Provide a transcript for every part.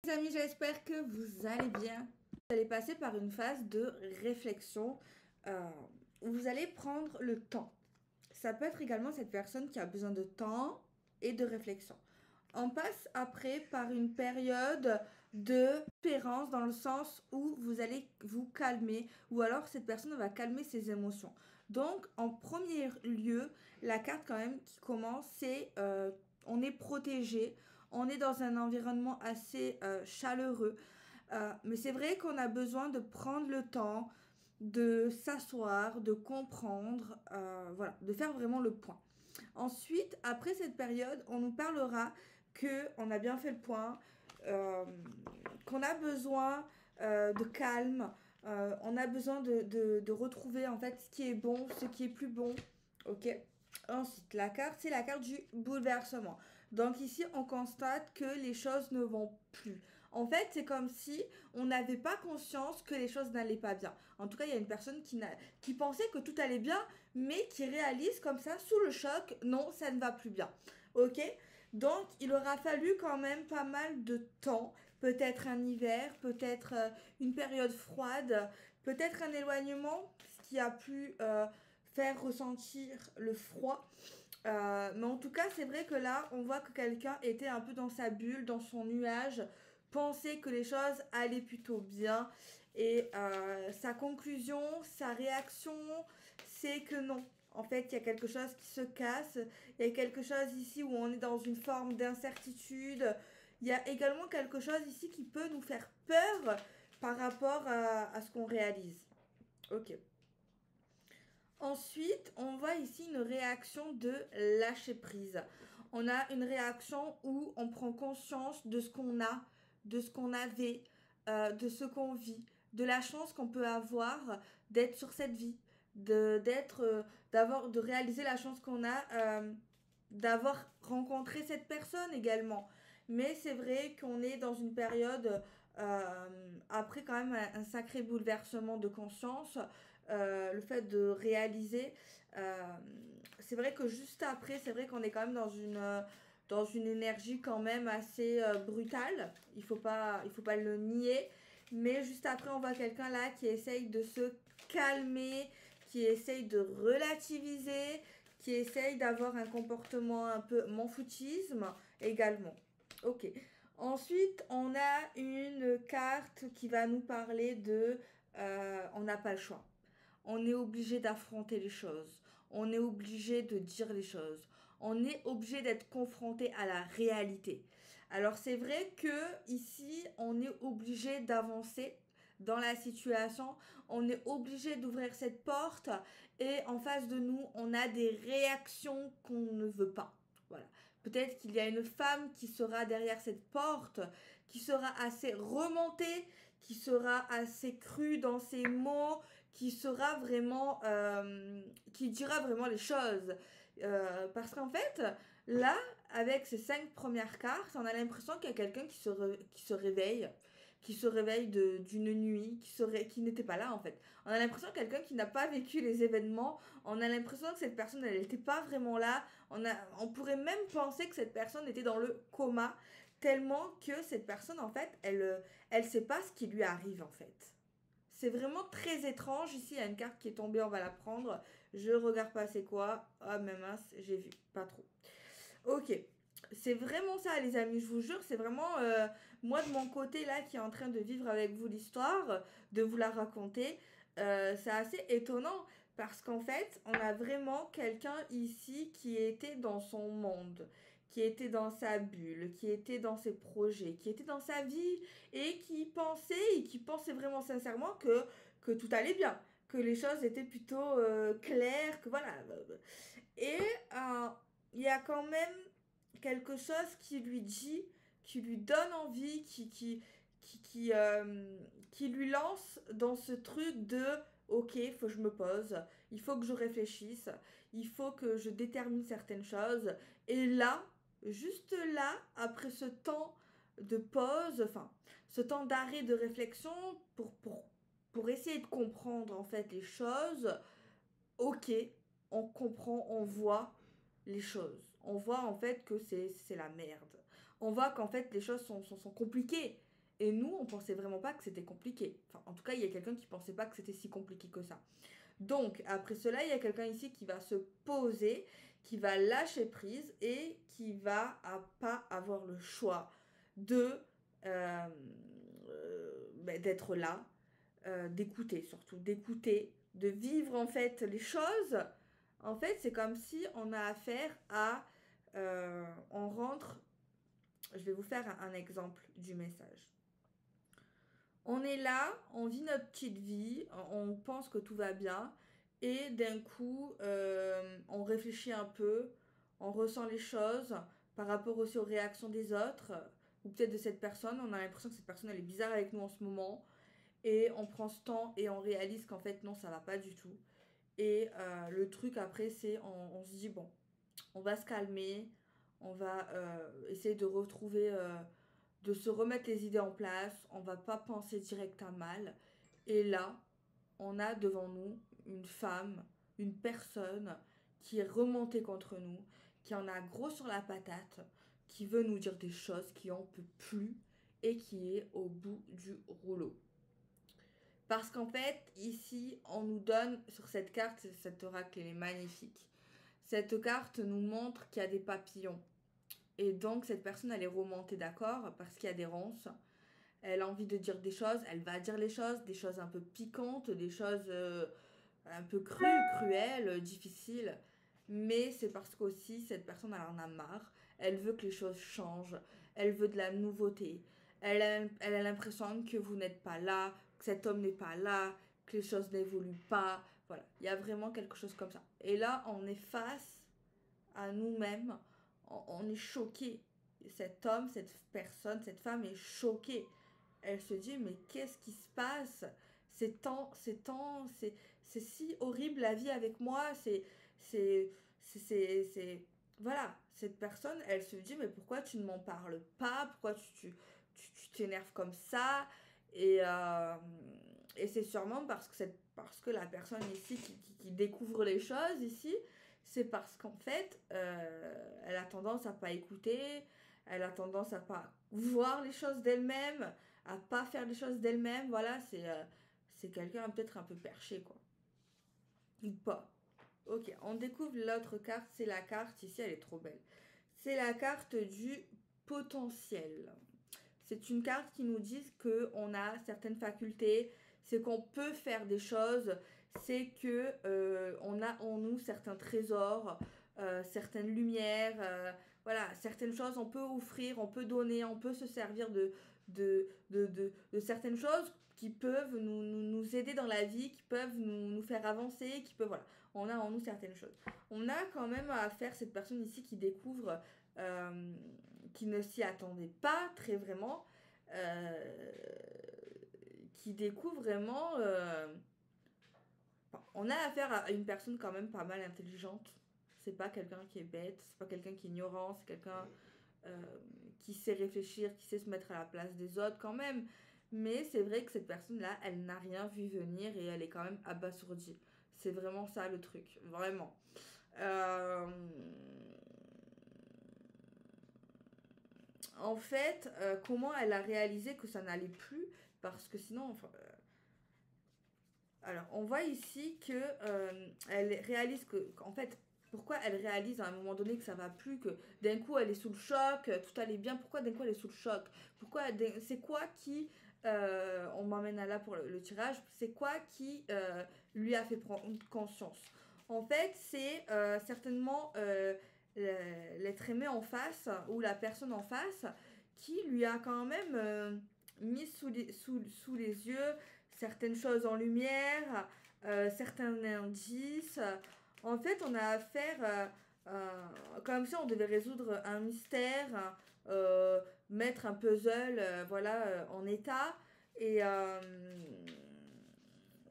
Les amis, j'espère que vous allez bien. Vous allez passer par une phase de réflexion euh, où vous allez prendre le temps. Ça peut être également cette personne qui a besoin de temps et de réflexion. On passe après par une période de espérance dans le sens où vous allez vous calmer ou alors cette personne va calmer ses émotions. Donc en premier lieu, la carte quand même qui commence, c'est on est protégé, on est dans un environnement assez chaleureux. Mais c'est vrai qu'on a besoin de prendre le temps, de s'asseoir, de comprendre, voilà, de faire vraiment le point. Ensuite, après cette période, on nous parlera que on a bien fait le point, euh, qu'on a besoin de calme, on a besoin de retrouver en fait ce qui est bon, ce qui est plus bon. Ok. Ensuite, la carte, c'est la carte du bouleversement. Donc ici, on constate que les choses ne vont plus. En fait, c'est comme si on n'avait pas conscience que les choses n'allaient pas bien. En tout cas, il y a une personne qui pensait que tout allait bien, mais qui réalise comme ça, sous le choc, non, ça ne va plus bien. Ok. Donc, il aura fallu quand même pas mal de temps, peut-être un hiver, peut-être une période froide, peut-être un éloignement, ce qui a pu faire ressentir le froid. Mais en tout cas, c'est vrai que là, on voit que quelqu'un était un peu dans sa bulle, dans son nuage, pensait que les choses allaient plutôt bien. Et sa conclusion, sa réaction, c'est que non. En fait, il y a quelque chose qui se casse. Il y a quelque chose ici où on est dans une forme d'incertitude. Il y a également quelque chose ici qui peut nous faire peur par rapport à ce qu'on réalise. Ok. Ensuite, on voit ici une réaction de lâcher prise. On a une réaction où on prend conscience de ce qu'on a, de ce qu'on avait, de ce qu'on vit, de la chance qu'on peut avoir d'être sur cette vie, de réaliser la chance qu'on a d'avoir rencontré cette personne également. Mais c'est vrai qu'on est dans une période après quand même un sacré bouleversement de conscience, le fait de réaliser, euh, c'est vrai que juste après, c'est vrai qu'on est quand même dans une énergie quand même assez brutale, il faut pas le nier, mais juste après on voit quelqu'un là qui essaye de se calmer, qui essaye de relativiser, qui essaye d'avoir un comportement un peu m'en-foutisme également. Ok. Ensuite, on a une carte qui va nous parler de on n'a pas le choix. On est obligé d'affronter les choses. On est obligé de dire les choses. On est obligé d'être confronté à la réalité. Alors c'est vrai que ici, on est obligé d'avancer dans la situation. On est obligé d'ouvrir cette porte et en face de nous, on a des réactions qu'on ne veut pas. Voilà. Peut-être qu'il y a une femme qui sera derrière cette porte, qui sera assez remontée, qui sera assez crue dans ses mots, qui sera vraiment, qui dira vraiment les choses. Parce qu'en fait, là, avec ces 5 premières cartes, on a l'impression qu'il y a quelqu'un qui se réveille d'une nuit, qui n'était pas là en fait. On a l'impression que quelqu'un qui n'a pas vécu les événements, on a l'impression que cette personne, elle n'était pas vraiment là. On pourrait même penser que cette personne était dans le coma, tellement que cette personne, en fait, elle sait pas ce qui lui arrive en fait. C'est vraiment très étrange. Ici, il y a une carte qui est tombée, on va la prendre. Je regarde pas c'est quoi. Ah, mais mince, j'ai vu. Pas trop. Ok. C'est vraiment ça, les amis. Je vous jure, c'est vraiment moi de mon côté là qui est en train de vivre avec vous l'histoire, de vous la raconter. C'est assez étonnant parce qu'en fait, on a vraiment quelqu'un ici qui était dans son monde, qui était dans sa bulle, qui était dans ses projets, qui était dans sa vie et qui pensait vraiment sincèrement que tout allait bien, que les choses étaient plutôt claires, que voilà. Et euh, il y a quand même quelque chose qui lui dit, qui lui donne envie, qui lui lance dans ce truc de ok, il faut que je me pose, il faut que je réfléchisse, il faut que je détermine certaines choses. Et là, juste là, après ce temps de pause, enfin, ce temps d'arrêt de réflexion pour essayer de comprendre en fait les choses, ok, on comprend, on voit les choses. On voit en fait que c'est la merde. On voit qu'en fait les choses sont compliquées. Et nous, on pensait vraiment pas que c'était compliqué. Enfin, en tout cas, il y a quelqu'un qui pensait pas que c'était si compliqué que ça. Donc, après cela, il y a quelqu'un ici qui va se poser, qui va lâcher prise et qui va pas avoir le choix de d'être là, d'écouter surtout, d'écouter, de vivre en fait les choses. En fait, c'est comme si on a affaire à... on rentre... Je vais vous faire un exemple du message. On est là, on vit notre petite vie, on pense que tout va bien, et d'un coup, on réfléchit un peu, on ressent les choses par rapport aussi aux réactions des autres, ou peut-être de cette personne. On a l'impression que cette personne, elle est bizarre avec nous en ce moment, et on prend ce temps et on réalise qu'en fait, non, ça va pas du tout. Et le truc après, c'est on se dit, bon, on va se calmer, on va essayer de retrouver, de se remettre les idées en place, on va pas penser direct à mal. Et là, on a devant nous une femme, une personne qui est remontée contre nous, qui en a gros sur la patate, qui veut nous dire des choses, qui en peut plus et qui est au bout du rouleau. Parce qu'en fait, ici, on nous donne sur cette carte, cet oracle, il est magnifique. Cette carte nous montre qu'il y a des papillons. Et donc, cette personne, elle est remontée, d'accord, parce qu'il y a des ronces. Elle a envie de dire des choses, elle va dire les choses, des choses un peu piquantes, des choses un peu cruelles, difficiles. Mais c'est parce qu'aussi, cette personne, elle en a marre. Elle veut que les choses changent. Elle veut de la nouveauté. Elle a l'impression que vous n'êtes pas là, que cet homme n'est pas là, que les choses n'évoluent pas. Voilà, il y a vraiment quelque chose comme ça. Et là, on est face à nous-mêmes. On est choqué. Cet homme, cette personne, cette femme est choquée. Elle se dit, mais qu'est-ce qui se passe? C'est si horrible la vie avec moi. C'est... Voilà, cette personne, elle se dit, mais pourquoi tu ne m'en parles pas? Pourquoi tu t'énerves comme ça? Et, euh, et c'est sûrement parce que la personne ici qui découvre les choses ici, c'est parce qu'en fait, elle a tendance à pas écouter, elle a tendance à pas voir les choses d'elle-même, à pas faire les choses d'elle-même. Voilà, c'est quelqu'un peut-être un peu perché, quoi. Ou pas. Ok, on découvre l'autre carte, c'est la carte, ici elle est trop belle. C'est la carte du potentiel. C'est une carte qui nous dit qu'on a certaines facultés, c'est qu'on peut faire des choses, c'est que on a en nous certains trésors, certaines lumières, voilà, certaines choses on peut offrir, on peut donner, on peut se servir de certaines choses qui peuvent nous aider dans la vie, qui peuvent nous faire avancer, qui peuvent, voilà, on a en nous certaines choses. On a quand même à faire cette personne ici qui découvre, qui ne s'y attendait pas très vraiment, euh, qui découvre vraiment... on a affaire à une personne quand même pas mal intelligente. C'est pas quelqu'un qui est bête, c'est pas quelqu'un qui est ignorant, c'est quelqu'un qui sait réfléchir, qui sait se mettre à la place des autres quand même. Mais c'est vrai que cette personne-là, elle n'a rien vu venir et elle est quand même abasourdie. C'est vraiment ça le truc, vraiment. En fait, comment elle a réalisé que ça n'allait plus? Parce que sinon, enfin, alors, on voit ici que elle réalise qu'en fait, pourquoi elle réalise à un moment donné que ça va plus, que d'un coup elle est sous le choc, tout allait bien, pourquoi d'un coup elle est sous le choc? C'est quoi qui, on m'emmène à là pour le tirage, c'est quoi qui lui a fait prendre conscience? En fait, c'est certainement l'être aimé en face, ou la personne en face, qui lui a quand même mis sous les yeux certaines choses en lumière, certains indices. En fait, on a affaire, comme si on devait résoudre un mystère, mettre un puzzle, voilà, en état. Et, euh,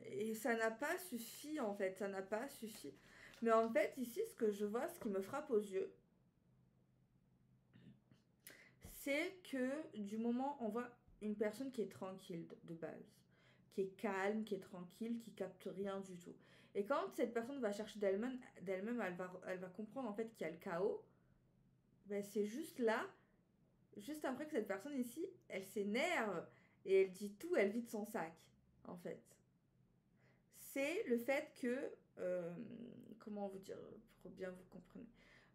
et ça n'a pas suffi, en fait, ça n'a pas suffi. Mais en fait, ici, ce que je vois, ce qui me frappe aux yeux, c'est que du moment on voit une personne qui est tranquille de base, qui est calme, qui est tranquille, qui capte rien du tout. Et quand cette personne va chercher d'elle-même, elle va comprendre en fait qu'il y a le chaos. Ben c'est juste là, juste après que cette personne ici, elle s'énerve. et elle dit tout, elle vide son sac, en fait. C'est le fait que, euh, comment vous dire, pour bien vous comprendre.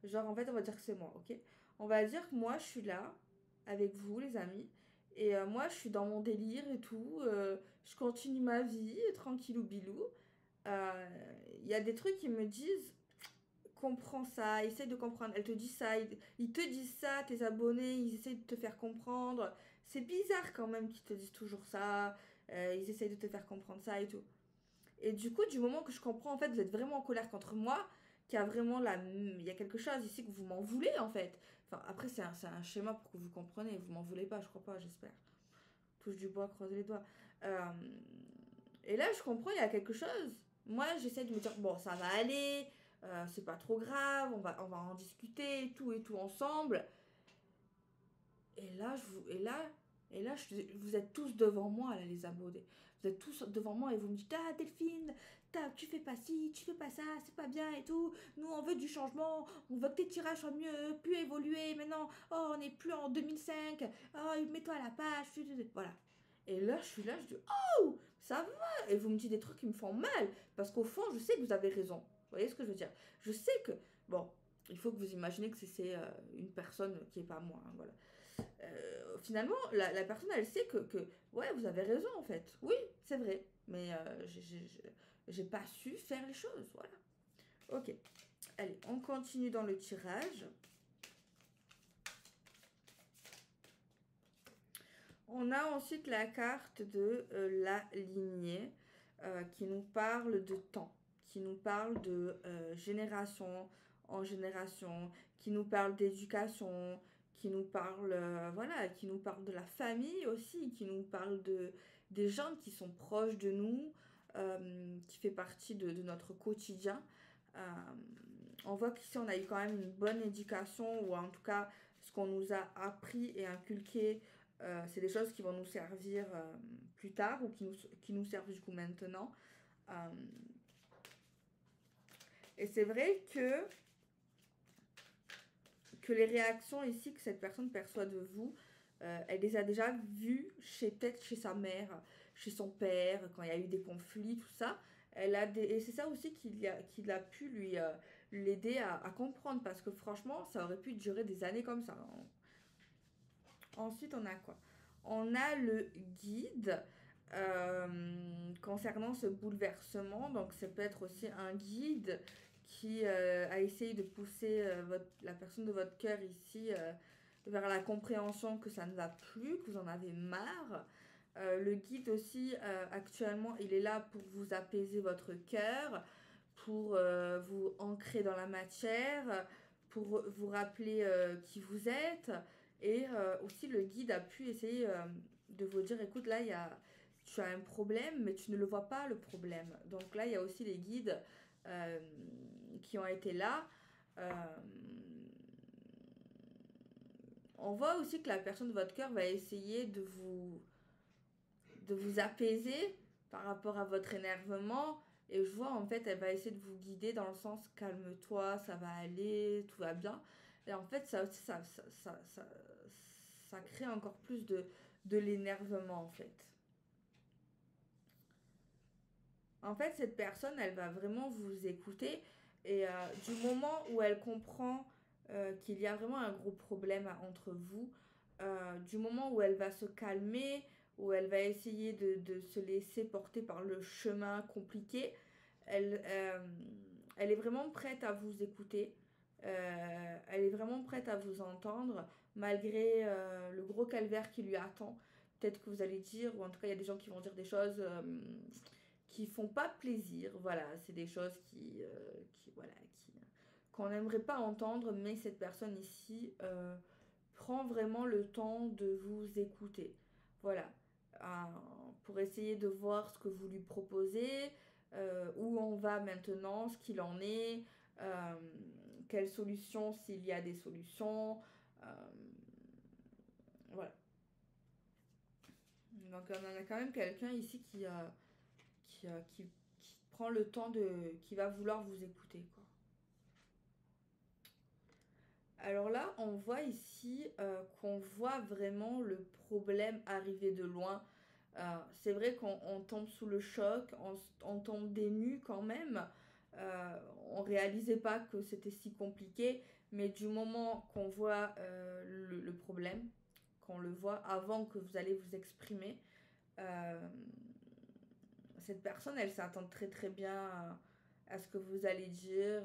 Genre, en fait, on va dire que c'est moi, ok? On va dire que moi, je suis là, avec vous, les amis, et moi, je suis dans mon délire et tout, je continue ma vie, tranquillou bilou. Euh, Il y a des trucs qui me disent, comprends ça, essaie de comprendre. Elle te dit ça, ils te disent ça, tes abonnés, ils essayent de te faire comprendre. C'est bizarre quand même qu'ils te disent toujours ça, ils essayent de te faire comprendre ça et tout. Et du coup, du moment que je comprends, en fait, vous êtes vraiment en colère contre moi, qu'il y a vraiment il y a quelque chose ici que vous m'en voulez, en fait. Enfin, après, c'est un schéma pour que vous compreniez. Vous m'en voulez pas, je crois pas, j'espère. Touche du bois, croise les doigts. Euh, et là, je comprends, il y a quelque chose. Moi, j'essaie de me dire, bon, ça va aller, c'est pas trop grave, on va en discuter et tout ensemble. Et là, vous êtes tous devant moi, là, les abonnés. Vous êtes tous devant moi et vous me dites, ah, Delphine, tu fais pas ci, tu fais pas ça, c'est pas bien et tout. Nous, on veut du changement, on veut que tes tirages soient mieux, plus évoluer. Maintenant, oh, on n'est plus en 2005, oh, mets-toi à la page. Voilà. Et là, je suis là, je dis, oh, ça va. Et vous me dites des trucs qui me font mal. Parce qu'au fond, je sais que vous avez raison. Vous voyez ce que je veux dire? Je sais que, bon, il faut que vous imaginez que c'est une personne qui est pas moi, hein, voilà. Finalement, la personne, elle sait ouais, vous avez raison en fait. Oui, c'est vrai. Mais j'ai pas su faire les choses. Voilà. Ok. Allez, on continue dans le tirage. On a ensuite la carte de la lignée qui nous parle de temps, qui nous parle de génération en génération, qui nous parle d'éducation, qui nous parle voilà, qui nous parle de la famille aussi, qui nous parle des gens qui sont proches de nous, qui fait partie de notre quotidien. Euh, on voit qu'ici on a eu quand même une bonne éducation, ou en tout cas ce qu'on nous a appris et inculqué, c'est des choses qui vont nous servir plus tard, ou qui nous servent du coup maintenant. Euh, et c'est vrai que les réactions ici que cette personne perçoit de vous, elle les a déjà vues peut-être chez sa mère, chez son père, quand il y a eu des conflits, tout ça. Et c'est ça aussi qui a pu l'aider à comprendre, parce que franchement, ça aurait pu durer des années comme ça. Ensuite, on a quoi? On a le guide concernant ce bouleversement. Donc, ça peut être aussi un guide qui a essayé de pousser la personne de votre cœur ici vers la compréhension que ça ne va plus, que vous en avez marre. Le guide aussi, actuellement, il est là pour vous apaiser votre cœur, pour vous ancrer dans la matière, pour vous rappeler qui vous êtes. Et aussi, le guide a pu essayer de vous dire, écoute, là, tu as un problème, mais tu ne le vois pas, le problème. Donc là, il y a aussi les guides euh, qui ont été là. Euh, on voit aussi que la personne de votre cœur va essayer de vous apaiser par rapport à votre énervement. Et je vois, en fait, elle va essayer de vous guider dans le sens, calme-toi, ça va aller, tout va bien. Et en fait, ça aussi, ça crée encore plus de l'énervement, en fait. En fait, cette personne, elle va vraiment vous écouter. Et du moment où elle comprend qu'il y a vraiment un gros problème entre vous, du moment où elle va se calmer, où elle va essayer de se laisser porter par le chemin compliqué, elle, euh, elle est vraiment prête à vous écouter. Elle est vraiment prête à vous entendre, malgré le gros calvaire qui lui attend. Peut-être que vous allez dire, ou en tout cas, il y a des gens qui vont dire des choses qui font pas plaisir. Voilà, c'est des choses voilà, qu'on n'aimerait pas entendre, mais cette personne ici prend vraiment le temps de vous écouter. Voilà, Euh, pour essayer de voir ce que vous lui proposez, où on va maintenant, ce qu'il en est, euh, quelles solutions, s'il y a des solutions. euh, voilà. Donc on a quand même quelqu'un ici qui prend le temps qui va vouloir vous écouter, quoi. Alors là, on voit ici qu'on voit vraiment le problème arriver de loin. C'est vrai qu'on tombe sous le choc, on tombe des nues quand même. On réalisait pas que c'était si compliqué, mais du moment qu'on voit le problème, qu'on le voit avant que vous allez vous exprimer, euh, cette personne, elle s'attend très très bien à ce que vous allez dire.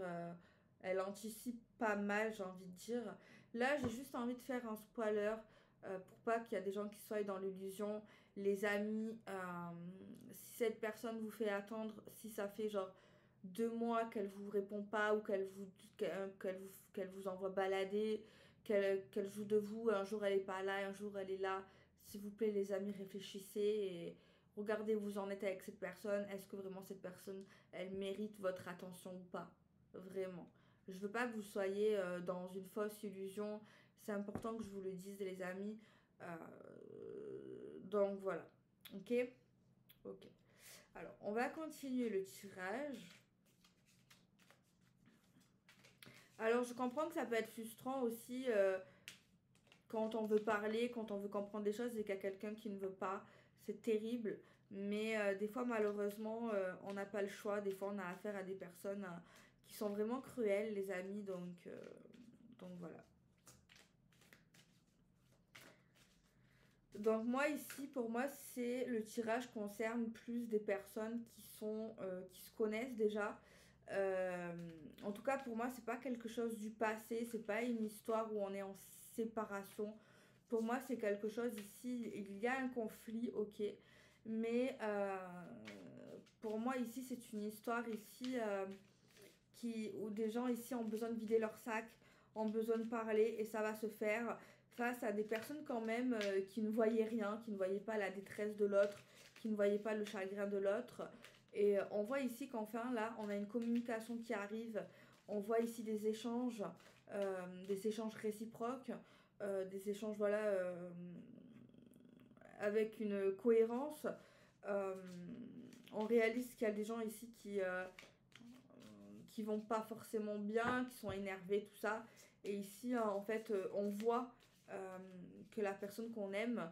Elle anticipe pas mal, j'ai envie de dire. Là, j'ai juste envie de faire un spoiler pour pas qu'il y a des gens qui soient dans l'illusion. Les amis, si cette personne vous fait attendre, si ça fait genre 2 mois qu'elle vous répond pas ou qu'elle vous envoie balader, qu'elle joue de vous, un jour elle est pas là, un jour elle est là, s'il vous plaît les amis, réfléchissez et regardez où vous en êtes avec cette personne. Est-ce que vraiment cette personne, elle mérite votre attention ou pas? Vraiment. Je veux pas que vous soyez dans une fausse illusion. C'est important que je vous le dise, les amis. Donc voilà. Ok. Ok. Alors, on va continuer le tirage. Alors, je comprends que ça peut être frustrant aussi quand on veut parler, quand on veut comprendre des choses et qu'il y a quelqu'un qui ne veut pas. C'est terrible. Mais des fois, malheureusement, on n'a pas le choix. Des fois, on a affaire à des personnes qui sont vraiment cruelles, les amis. Donc voilà. Donc moi ici, pour moi, c'est le tirage concerne plus des personnes qui se connaissent déjà. Euh, En tout cas, pour moi, c'est pas quelque chose du passé, c'est pas une histoire où on est en séparation. Pour moi, c'est quelque chose ici, il y a un conflit, ok, mais pour moi ici, c'est une histoire ici où des gens ici ont besoin de vider leur sac, ont besoin de parler et ça va se faire face à des personnes quand même qui ne voyaient rien, qui ne voyaient pas la détresse de l'autre, qui ne voyaient pas le chagrin de l'autre. Et on voit ici qu'enfin là, on a une communication qui arrive, on voit ici des échanges réciproques, des échanges voilà avec une cohérence. Euh, on réalise qu'il y a des gens ici qui vont pas forcément bien, qui sont énervés, tout ça. Et ici, en fait, on voit que la personne qu'on aime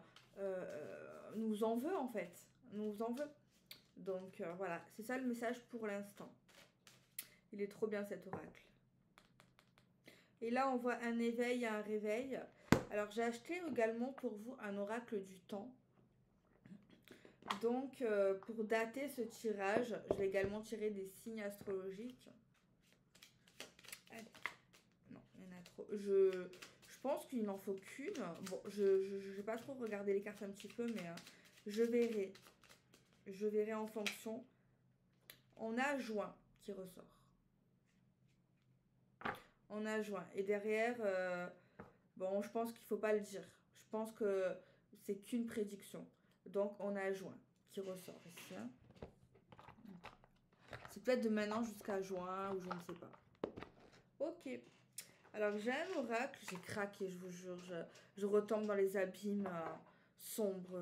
nous en veut, en fait. Nous en veut. Donc voilà, c'est ça le message pour l'instant. Il est trop bien cet oracle. Et là, on voit un éveil et un réveil. Alors, j'ai acheté également pour vous un oracle du temps. Donc, pour dater ce tirage, je vais également tirer des signes astrologiques. Allez. Non, il y en a trop. Je pense qu'il n'en faut qu'une. Bon, je vais pas trop regarder les cartes un petit peu, mais je verrai. Je verrai en fonction. On a juin qui ressort. On a juin. Et derrière, bon, je pense qu'il faut pas le dire. Je pense que c'est qu'une prédiction. Donc, on a juin qui ressort ici. Hein. C'est peut-être de maintenant jusqu'à juin ou je ne sais pas. Ok. Alors, j'ai un oracle. J'ai craqué, je vous jure. Je retombe dans les abîmes sombres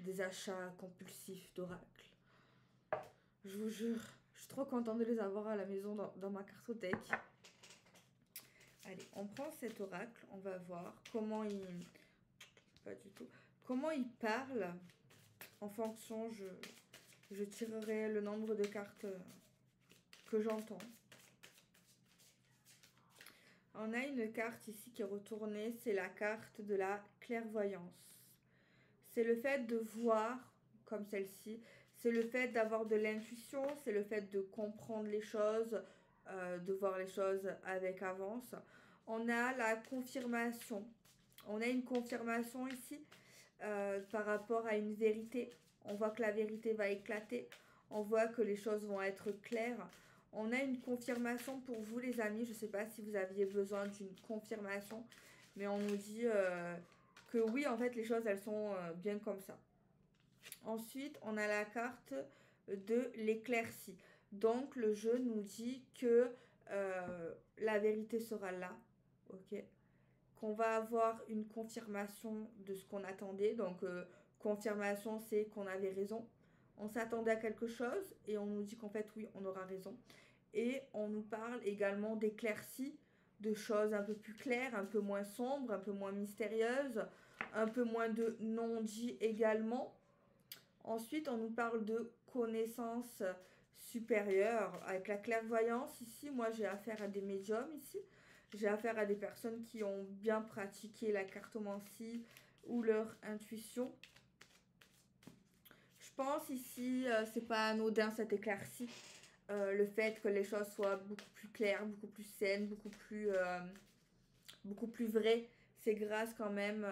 des achats compulsifs d'oracles. Je vous jure. Je suis trop contente de les avoir à la maison dans ma cartothèque. Allez, on prend cet oracle, on va voir comment il... Pas du tout. Comment il parle. En fonction, je tirerai le nombre de cartes que j'entends. On a une carte ici qui est retournée, c'est la carte de la clairvoyance. C'est le fait de voir, comme celle-ci, c'est le fait d'avoir de l'intuition, c'est le fait de comprendre les choses, de voir les choses avec avance. On a la confirmation. On a une confirmation ici par rapport à une vérité. On voit que la vérité va éclater. On voit que les choses vont être claires. On a une confirmation pour vous les amis. Je ne sais pas si vous aviez besoin d'une confirmation. Mais on nous dit que oui, en fait, les choses, elles sont bien comme ça. Ensuite, on a la carte de l'éclaircie. Donc, le jeu nous dit que la vérité sera là. Ok. Qu'on va avoir une confirmation de ce qu'on attendait. Donc, confirmation, c'est qu'on avait raison. On s'attendait à quelque chose et on nous dit qu'en fait, oui, on aura raison. Et on nous parle également d'éclaircies, de choses un peu plus claires, un peu moins sombres, un peu moins mystérieuses, un peu moins de non-dits également. Ensuite, on nous parle de connaissances supérieures avec la clairvoyance. Ici, moi, j'ai affaire à des médiums ici. J'ai affaire à des personnes qui ont bien pratiqué la cartomancie ou leur intuition. Je pense ici, c'est pas anodin cette éclaircie. Le fait que les choses soient beaucoup plus claires, beaucoup plus saines, beaucoup plus vraies. C'est grâce quand même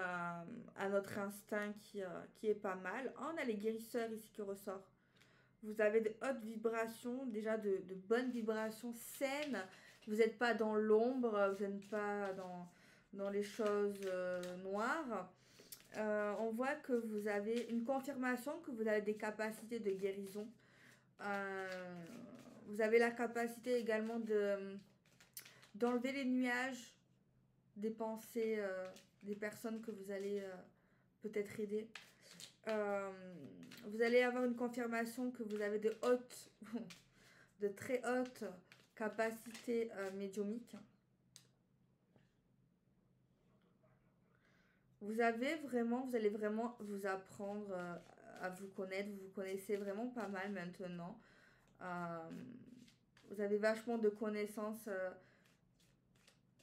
à notre instinct qui est pas mal. Oh, on a les guérisseurs ici qui ressortent. Vous avez de hautes vibrations, déjà de bonnes vibrations saines. Vous n'êtes pas dans l'ombre, vous n'êtes pas dans les choses noires. On voit que vous avez une confirmation que vous avez des capacités de guérison. Vous avez la capacité également d'enlever les nuages des pensées des personnes que vous allez peut-être aider. Vous allez avoir une confirmation que vous avez de très hautes capacités médiumiques. Vous allez vraiment vous apprendre à vous connaître. Vous vous connaissez vraiment pas mal maintenant. Vous avez vachement de connaissances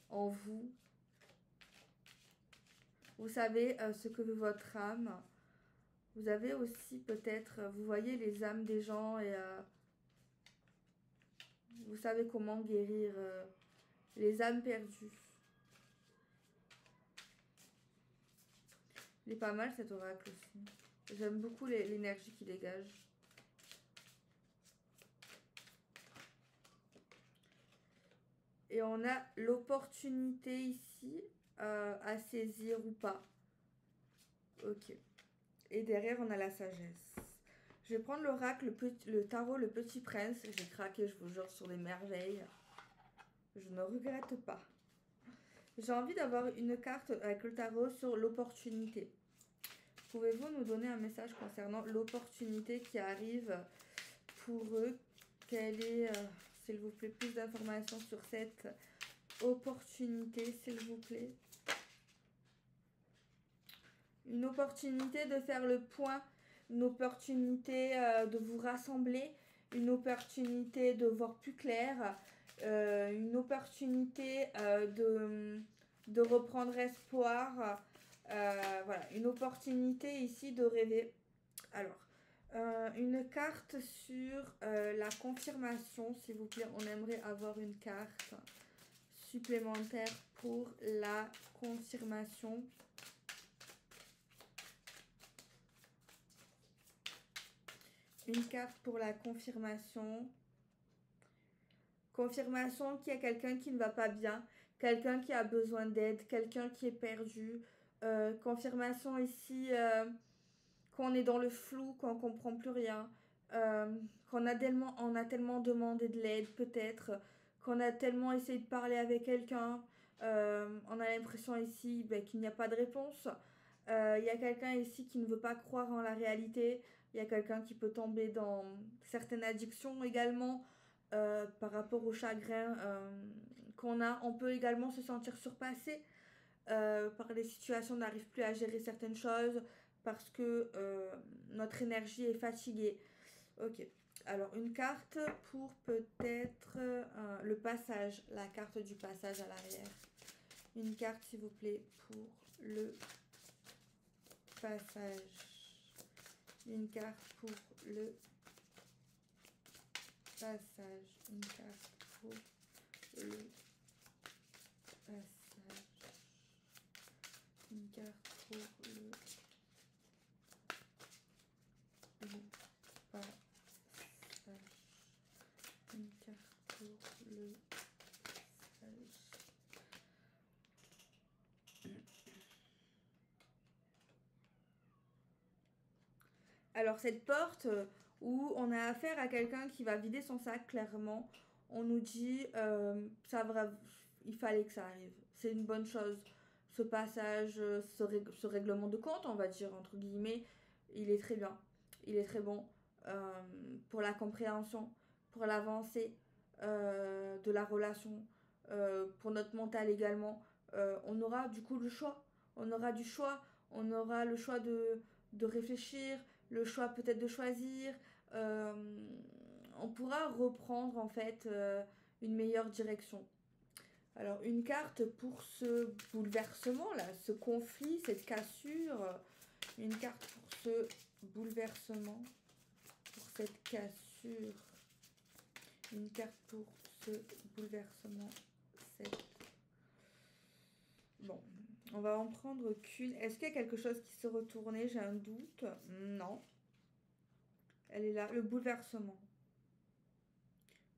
en vous. Vous savez ce que veut votre âme. Vous avez aussi peut-être, vous voyez les âmes des gens et vous savez comment guérir les âmes perdues. Il est pas mal cet oracle aussi. J'aime beaucoup l'énergie qu'il dégage. Et on a l'opportunité ici à saisir ou pas. Ok. Et derrière, on a la sagesse. Je vais prendre l'oracle, le tarot, le petit prince. J'ai craqué, je vous jure, sur les merveilles. Je ne regrette pas. J'ai envie d'avoir une carte avec le tarot sur l'opportunité. Pouvez-vous nous donner un message concernant l'opportunité qui arrive pour eux? Quelle est, s'il vous plaît, plus d'informations sur cette opportunité, s'il vous plaît? Une opportunité de faire le point, une opportunité de vous rassembler, une opportunité de voir plus clair, une opportunité de reprendre espoir. Voilà, une opportunité ici de rêver. Alors, une carte sur la confirmation, s'il vous plaît. On aimerait avoir une carte supplémentaire pour la confirmation. Une carte pour la confirmation. Confirmation qu'il y a quelqu'un qui ne va pas bien, quelqu'un qui a besoin d'aide, quelqu'un qui est perdu. Confirmation ici qu'on est dans le flou, qu'on ne comprend plus rien, qu'on a tellement demandé de l'aide peut-être, qu'on a tellement essayé de parler avec quelqu'un. On a l'impression ici qu'il n'y a pas de réponse. Il y a quelqu'un ici qui ne veut pas croire en la réalité. Il y a quelqu'un qui peut tomber dans certaines addictions également par rapport au chagrin qu'on a. On peut également se sentir surpassé par les situations, on n'arrive plus à gérer certaines choses parce que notre énergie est fatiguée. Ok. Alors, une carte pour peut-être le passage, la carte du passage à l'arrière. Une carte, s'il vous plaît, pour le passage. Une carte pour le passage. Une carte pour le passage. Une carte pour le passage. Une carte pour le passage. Alors cette porte où on a affaire à quelqu'un qui va vider son sac, clairement, on nous dit il fallait que ça arrive. C'est une bonne chose. Ce passage, ce règlement de compte, on va dire entre guillemets, il est très bien. Il est très bon pour la compréhension, pour l'avancée de la relation, pour notre mental également. On aura du coup le choix. On aura du choix. On aura le choix de réfléchir, le choix peut-être de choisir. euh, on pourra reprendre en fait une meilleure direction. Alors une carte pour ce bouleversement là, ce conflit, cette cassure. Une carte pour ce bouleversement, pour cette cassure. Une carte pour ce bouleversement, cette... Bon, on va en prendre qu'une. Est-ce qu'il y a quelque chose qui s'est retourné? J'ai un doute. Non. Elle est là. Le bouleversement.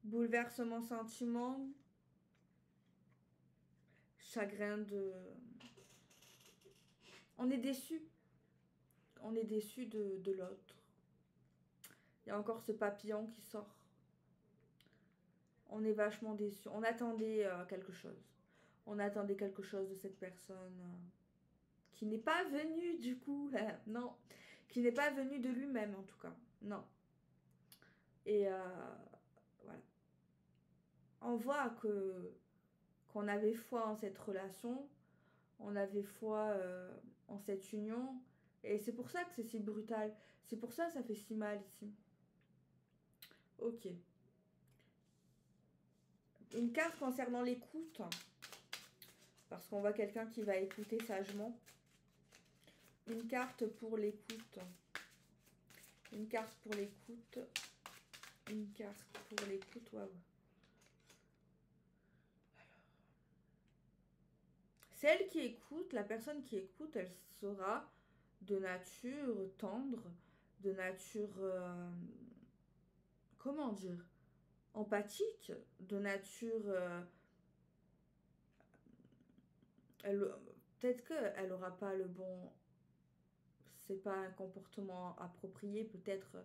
Bouleversement sentiment. Chagrin de... On est déçu. On est déçu de l'autre. Il y a encore ce papillon qui sort. On est vachement déçu. On attendait quelque chose. On attendait quelque chose de cette personne qui n'est pas venue du coup. Non. Qui n'est pas venue de lui-même en tout cas. Non. Et voilà. On voit qu'on avait foi en cette relation. On avait foi en cette union. Et c'est pour ça que c'est si brutal. C'est pour ça que ça fait si mal ici. Ok. Une carte concernant l'écoute. Parce qu'on voit quelqu'un qui va écouter sagement. Une carte pour l'écoute. Une carte pour l'écoute. Une carte pour l'écoute. Waouh. Celle qui écoute, la personne qui écoute, elle sera de nature tendre, de nature... comment dire? Empathique, de nature... peut-être qu'elle n'aura pas le bon... C'est pas un comportement approprié, peut-être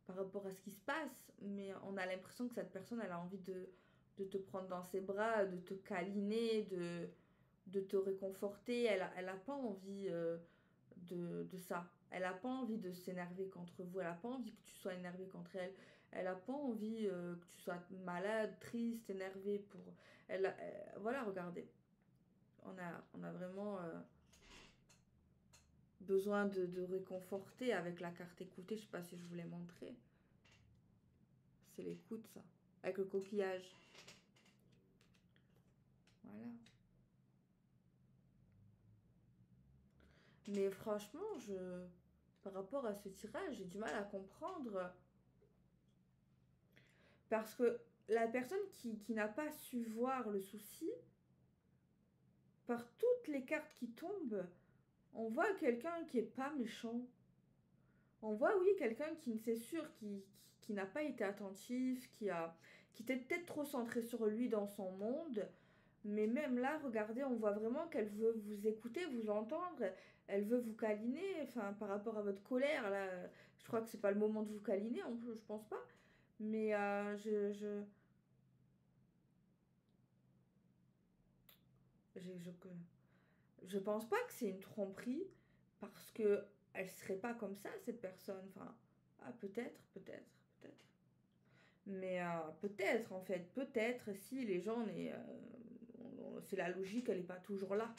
par rapport à ce qui se passe, mais on a l'impression que cette personne, elle a envie de te prendre dans ses bras, de te câliner, de te réconforter. Elle a pas envie de ça. Elle a pas envie de s'énerver contre vous. Elle a pas envie que tu sois énervé contre elle. Elle a pas envie que tu sois malade, triste, énervé pour... voilà, regardez. On a vraiment besoin de réconforter avec la carte écoutée. Je sais pas si je vous l'ai montré. C'est l'écoute, ça. Avec le coquillage. Voilà. Mais franchement, par rapport à ce tirage, j'ai du mal à comprendre. Parce que la personne qui n'a pas su voir le souci, par toutes les cartes qui tombent, on voit quelqu'un qui est pas méchant. On voit, oui, quelqu'un qui, c'est sûr, qui n'a pas été attentif, qui était peut-être trop centré sur lui dans son monde. Mais même là, regardez, on voit vraiment qu'elle veut vous écouter, vous entendre. Elle veut vous câliner. Enfin, par rapport à votre colère, là, je crois que c'est pas le moment de vous câliner, je pense pas. Mais je, je pense pas que c'est une tromperie parce que elle serait pas comme ça, cette personne. Enfin, ah, peut-être. Mais peut-être, en fait, peut-être si les gens, c'est la logique, elle est pas toujours là.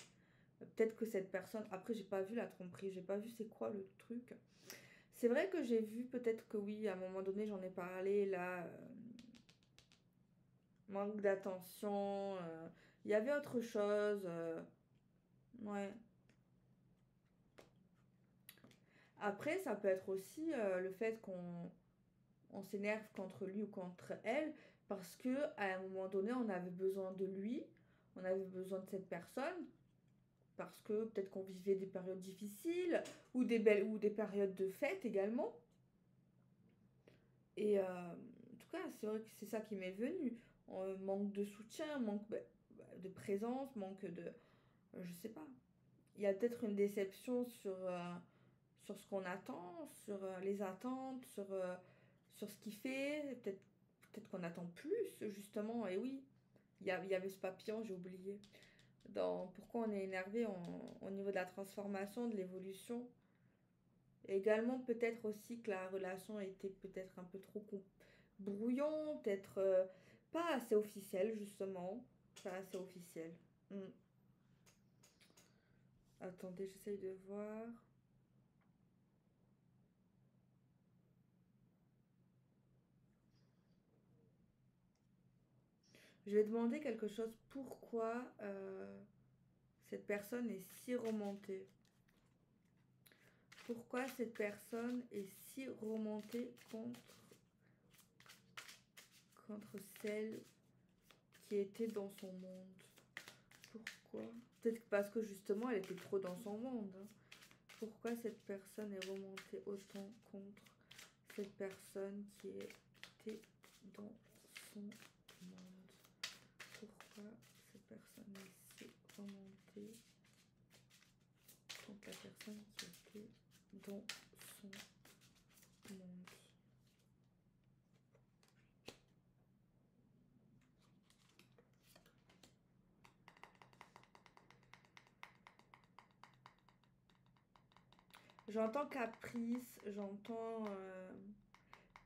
Peut-être que cette personne, après, j'ai pas vu la tromperie, j'ai pas vu c'est quoi le truc. C'est vrai que j'ai vu, peut-être que oui, à un moment donné, j'en ai parlé, là, manque d'attention, il y avait autre chose, ouais. Après, ça peut être aussi le fait qu'on s'énerve contre lui ou contre elle parce que à un moment donné, on avait besoin de lui, on avait besoin de cette personne parce que peut-être qu'on vivait des périodes difficiles ou des belles ou des périodes de fête également. Et en tout cas, c'est vrai que c'est ça qui m'est venu. Manque de soutien, manque de présence, manque de... je sais pas. Il y a peut-être une déception sur ce qu'on attend, sur les attentes, sur ce qu'il fait. Peut-être qu'on attend plus, justement. Et oui, il y avait ce papillon, j'ai oublié. Dans pourquoi on est énervé au niveau de la transformation, de l'évolution. Et également, peut-être aussi que la relation était peut-être un peu trop brouillon, peut-être pas assez officiel, justement. Pas assez officiel. Hmm. Attendez, j'essaye de voir. Je vais demander quelque chose. Pourquoi cette personne est si remontée? Pourquoi cette personne est si remontée contre celle qui était dans son monde? Pourquoi? Peut-être parce que justement, elle était trop dans son monde. Hein. Pourquoi cette personne est remontée autant contre cette personne qui était dans son monde? Pourquoi cette personne est si remontée contre la personne qui était dans son monde? J'entends caprice, j'entends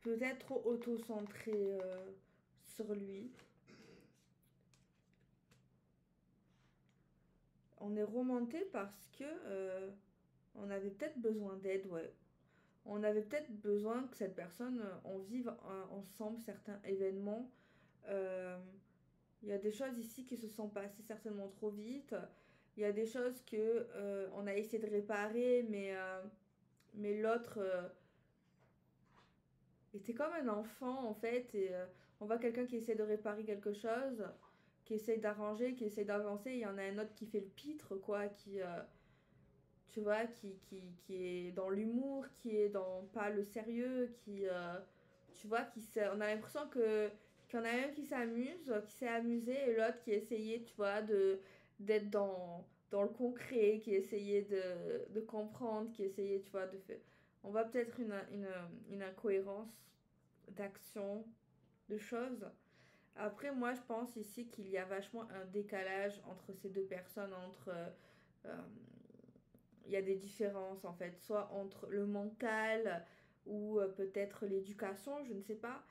peut-être trop auto-centré sur lui. On est remonté parce que on avait peut-être besoin d'aide, ouais. On avait peut-être besoin que cette personne, on vive ensemble certains événements. Il y a des choses ici qui se sont passées certainement trop vite. Il y a des choses que on a essayé de réparer, mais l'autre était comme un enfant en fait. Et on voit quelqu'un qui essaie de réparer quelque chose, qui essaie d'arranger, qui essaie d'avancer. Il y en a un autre qui fait le pitre, quoi, qui tu vois, qui est dans l'humour, qui est dans pas le sérieux, tu vois, on a l'impression qu'il y en a un qui s'amuse, qui s'est amusé, et l'autre qui essayait, tu vois, d'être dans le concret, qui essayait de comprendre, qui essayait, tu vois, de faire. On voit peut-être une incohérence d'action, de choses. Après, moi, je pense ici qu'il y a vachement un décalage entre ces deux personnes, euh, il y a des différences en fait, soit entre le mental ou peut-être l'éducation, je ne sais pas,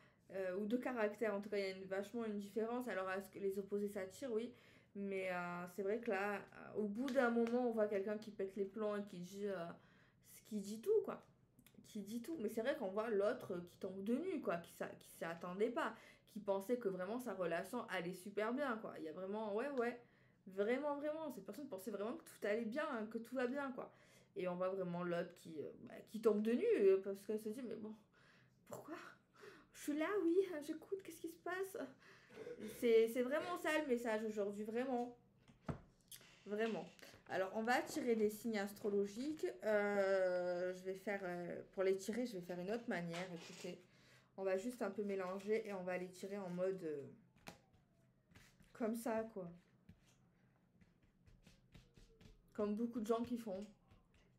ou de caractère. En tout cas, il y a vachement une différence. Alors, est-ce que les opposés s'attirent? Oui. Mais c'est vrai que là, au bout d'un moment, on voit quelqu'un qui pète les plombs et qui dit tout, quoi. Qui dit tout. Mais c'est vrai qu'on voit l'autre qui tombe de nu, quoi, qui s'y attendait pas, qui pensait que vraiment sa relation allait super bien, quoi. Il y a vraiment, ouais, ouais. Vraiment, vraiment, cette personne pensait vraiment que tout allait bien, hein, que tout va bien, quoi. Et on voit vraiment l'autre qui tombe de nu parce qu'elle se dit, mais bon, pourquoi? Je suis là, oui, j'écoute, qu'est-ce qui se passe? C'est vraiment ça le message aujourd'hui, vraiment. Vraiment. Alors, on va tirer des signes astrologiques. Je vais faire, pour les tirer, je vais faire une autre manière. Écoutez, on va juste un peu mélanger et on va les tirer en mode comme ça, quoi. Comme beaucoup de gens qui font,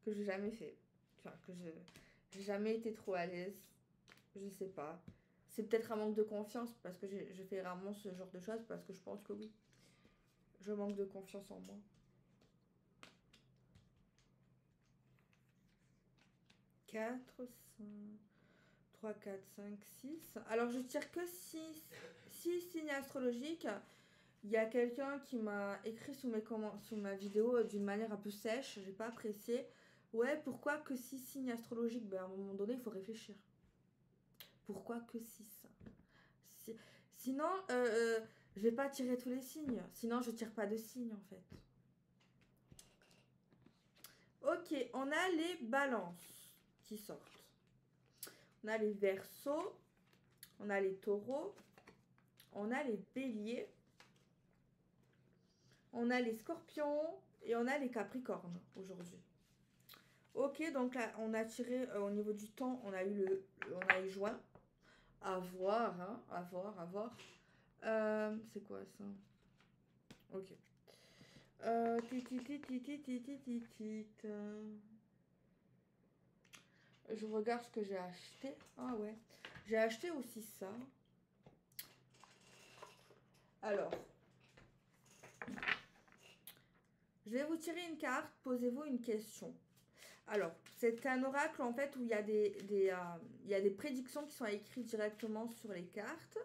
que j'ai jamais fait. Enfin, que je j'ai jamais été trop à l'aise. Je sais pas. C'est peut-être un manque de confiance parce que je fais rarement ce genre de choses parce que je pense que oui. Je manque de confiance en moi. 4, 5, 3, 4, 5, 6. Alors je tire que 6 signes astrologiques. Il y a quelqu'un qui m'a écrit sous ma vidéo d'une manière un peu sèche, j'ai pas apprécié. Ouais, pourquoi que 6 signes astrologiques? Ben, à un moment donné, il faut réfléchir. Pourquoi que 6? Sinon, je vais pas tirer tous les signes. Sinon, je tire pas de signes en fait. Ok, on a les balances qui sortent. On a les verseaux, on a les taureaux, on a les béliers, on a les scorpions et on a les capricornes aujourd'hui. Ok, donc là, on a tiré au niveau du temps, on a eu juin. À voir, hein, à voir, à voir. C'est quoi ça? Ok. Je regarde ce que j'ai acheté. Ah ouais. J'ai acheté aussi ça. Alors. Je vais vous tirer une carte. Posez-vous une question. Alors, c'est un oracle en fait où il y a il y a des prédictions qui sont écrites directement sur les cartes.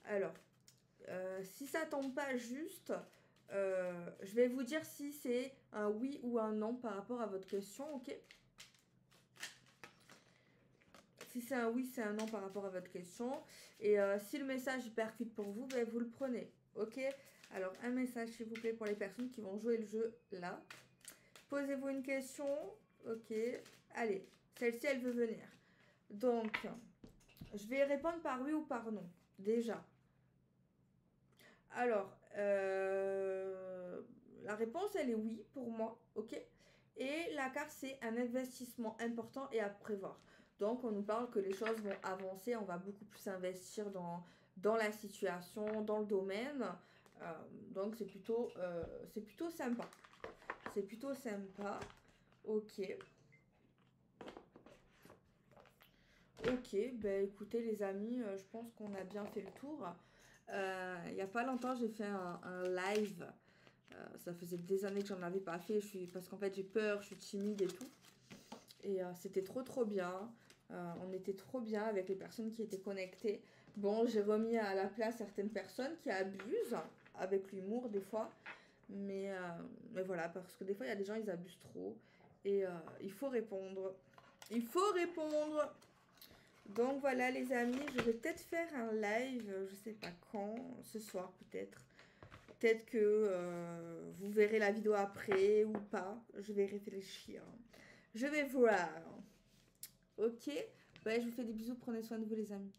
Alors, si ça tombe pas juste, je vais vous dire si c'est un oui ou un non par rapport à votre question, ok? Si c'est un oui, c'est un non par rapport à votre question. Et si le message est percute pour vous, ben, vous le prenez. Ok? Alors, un message, s'il vous plaît, pour les personnes qui vont jouer le jeu là. Posez-vous une question. Ok. Allez, celle-ci, elle veut venir. Donc, je vais répondre par oui ou par non. Déjà. Alors, la réponse, elle est oui pour moi. Ok? Et la carte, c'est un investissement important et à prévoir. Donc, on nous parle que les choses vont avancer. On va beaucoup plus investir dans la situation, dans le domaine. Donc, c'est plutôt sympa. C'est plutôt sympa. Ok. Ok, ben écoutez les amis, je pense qu'on a bien fait le tour. Il n'y a pas longtemps, j'ai fait un live. Ça faisait des années que j'en avais pas fait. Parce qu'en fait, j'ai peur, je suis timide et tout. Et c'était trop bien. On était trop bien avec les personnes qui étaient connectées. Bon, j'ai remis à la place certaines personnes qui abusent avec l'humour des fois. Mais voilà, parce que des fois, il y a des gens, ils abusent trop. Et il faut répondre. Il faut répondre. Donc voilà les amis, je vais peut-être faire un live, je sais pas quand, ce soir peut-être. Peut-être que vous verrez la vidéo après ou pas. Je vais réfléchir. Je vais voir. Ok. Ben, je vous fais des bisous. Prenez soin de vous les amis.